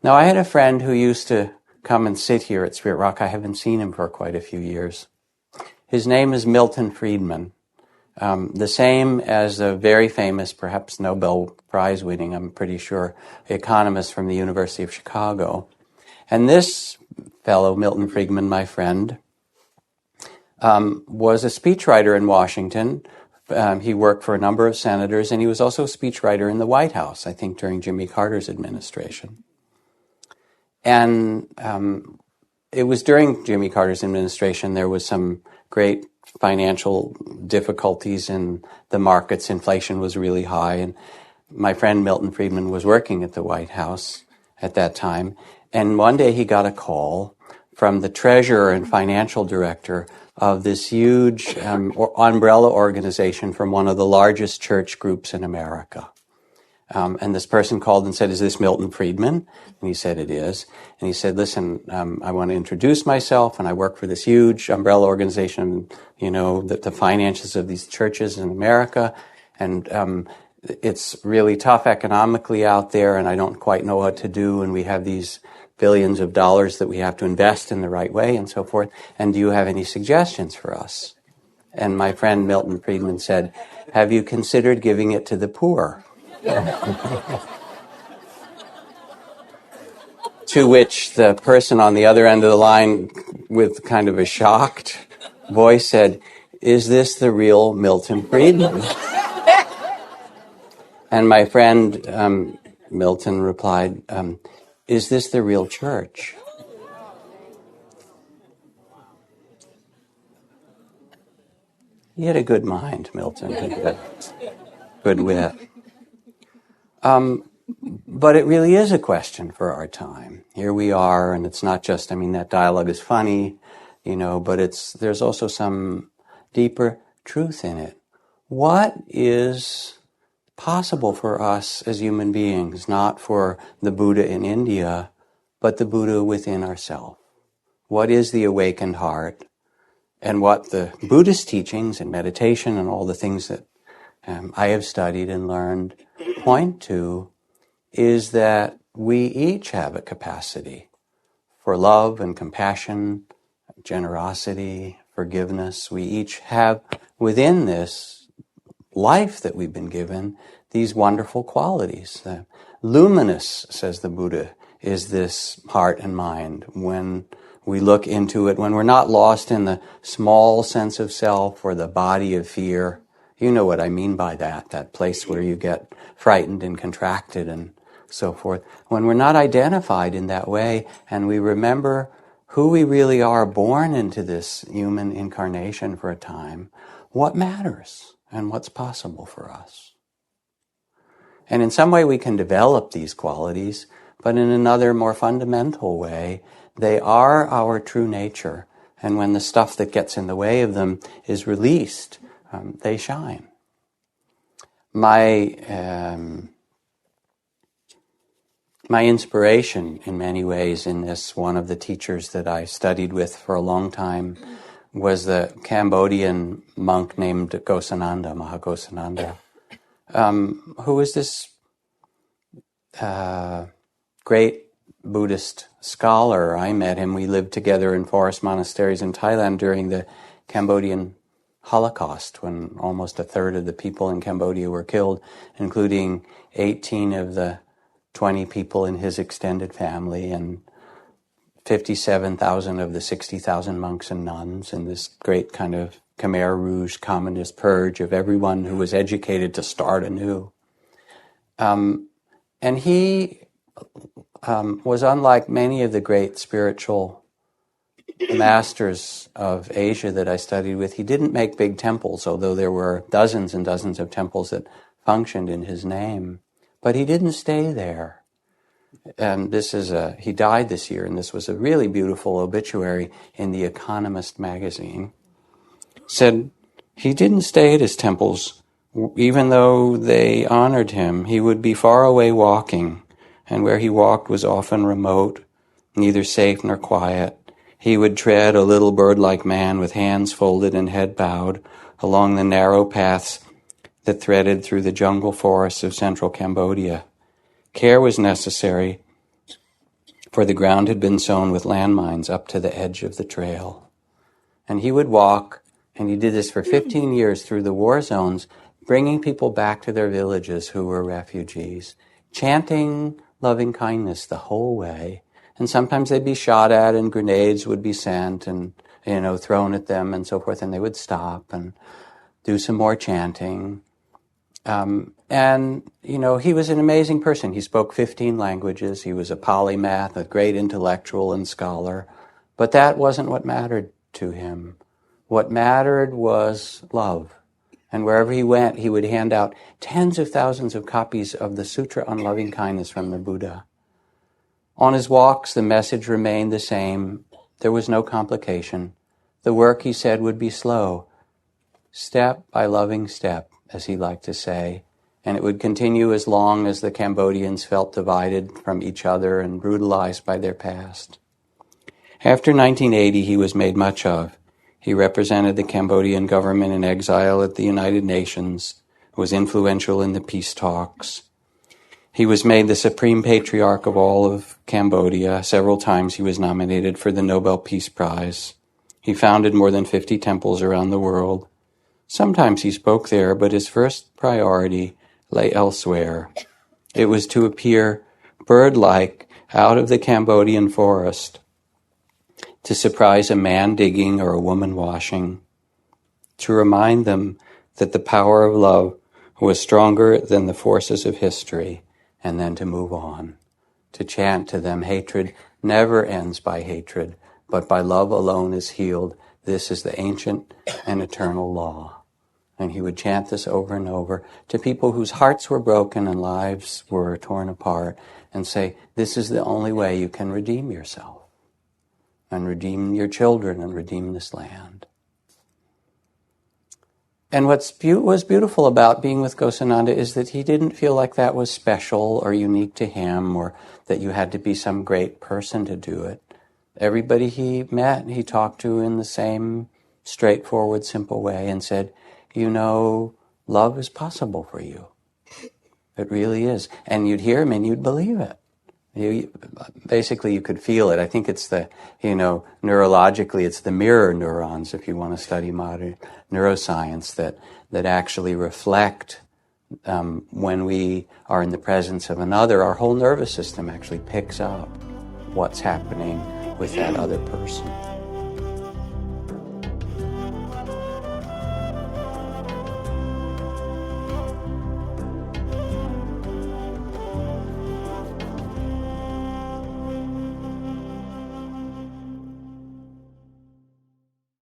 Now, I had a friend who used to come and sit here at Spirit Rock. I haven't seen him for quite a few years. His name is Milton Friedman, the same as a very famous, perhaps Nobel Prize winning, I'm pretty sure, economist from the University of Chicago. And this fellow, Milton Friedman, my friend, was a speechwriter in Washington. He worked for a number of senators, and he was also a speechwriter in the White House, I think during Jimmy Carter's administration. And it was during Jimmy Carter's administration there was some great financial difficulties in the markets. Inflation was really high, and my friend Milton Friedman was working at the White House at that time. And one day he got a call from the treasurer and financial director of this huge umbrella organization from one of the largest church groups in America. And this person called and said, "Is this Milton Friedman?" And he said, "It is." And he said, "Listen, I want to introduce myself, and I work for this huge umbrella organization, you know, the finances of these churches in America, and it's really tough economically out there, and I don't quite know what to do, and we have these billions of dollars that we have to invest in the right way, and so forth, and do you have any suggestions for us?" And my friend Milton Friedman said, "Have you considered giving it to the poor?" To which the person on the other end of the line, with kind of a shocked voice, said, "Is this the real Milton Friedman?" And my friend Milton replied, "Is this the real church?" He had a good mind, Milton. He had good wit. But it really is a question for our time. Here we are, and it's not just, that dialogue is funny, but there's also some deeper truth in it. What is possible for us as human beings, not for the Buddha in India, but the Buddha within ourselves? What is the awakened heart? And what the Buddhist teachings and meditation and all the things that I have studied and learned point to is that we each have a capacity for love and compassion, generosity, forgiveness. We each have within this life that we've been given these wonderful qualities. Luminous, says the Buddha, is this heart and mind. When we look into it, when we're not lost in the small sense of self or the body of fear. You know what I mean by that place where you get frightened and contracted and so forth. When we're not identified in that way and we remember who we really are, born into this human incarnation for a time, what matters and what's possible for us. And in some way we can develop these qualities, but in another more fundamental way, they are our true nature. And when the stuff that gets in the way of them is released, they shine. My inspiration in many ways in this, one of the teachers that I studied with for a long time was the Cambodian monk named Ghosananda, Maha Ghosananda, who was this great Buddhist scholar. I met him. We lived together in forest monasteries in Thailand during the Cambodian Holocaust, when almost a third of the people in Cambodia were killed, including 18 of the 20 people in his extended family and 57,000 of the 60,000 monks and nuns in this great kind of Khmer Rouge communist purge of everyone who was educated to start anew. And he was unlike many of the great spiritual masters of Asia that I studied with. He didn't make big temples, although there were dozens and dozens of temples that functioned in his name. But he didn't stay there. And he died this year, and this was a really beautiful obituary in The Economist magazine. Said he didn't stay at his temples, even though they honored him. He would be far away walking, and where he walked was often remote, neither safe nor quiet. He would tread a little bird-like man with hands folded and head bowed along the narrow paths that threaded through the jungle forests of central Cambodia. Care was necessary, for the ground had been sown with landmines up to the edge of the trail. And he would walk, and he did this for 15 years through the war zones, bringing people back to their villages who were refugees, chanting loving kindness the whole way. And sometimes they'd be shot at and grenades would be sent and, thrown at them and so forth, and they would stop and do some more chanting. He was an amazing person. He spoke 15 languages. He was a polymath, a great intellectual and scholar. But that wasn't what mattered to him. What mattered was love. And wherever he went, he would hand out tens of thousands of copies of the Sutra on Loving Kindness from the Buddha. On his walks, the message remained the same. There was no complication. The work, he said, would be slow, step by loving step, as he liked to say, and it would continue as long as the Cambodians felt divided from each other and brutalized by their past. After 1980, he was made much of. He represented the Cambodian government in exile at the United Nations, was influential in the peace talks. He was made the Supreme Patriarch of all of Cambodia. Several times he was nominated for the Nobel Peace Prize. He founded more than 50 temples around the world. Sometimes he spoke there, but his first priority lay elsewhere. It was to appear bird-like out of the Cambodian forest, to surprise a man digging or a woman washing, to remind them that the power of love was stronger than the forces of history, and then to move on, to chant to them, hatred never ends by hatred, but by love alone is healed. This is the ancient and eternal law. And he would chant this over and over to people whose hearts were broken and lives were torn apart, and say, this is the only way you can redeem yourself, and redeem your children, and redeem this land. And what was beautiful about being with Ghosananda is that he didn't feel like that was special or unique to him, or that you had to be some great person to do it. Everybody he met, he talked to in the same straightforward, simple way, and said, love is possible for you. It really is. And you'd hear him and you'd believe it. Basically, you could feel it. I think it's neurologically, it's the mirror neurons, if you want to study modern neuroscience, that actually reflect when we are in the presence of another. Our whole nervous system actually picks up what's happening with that other person.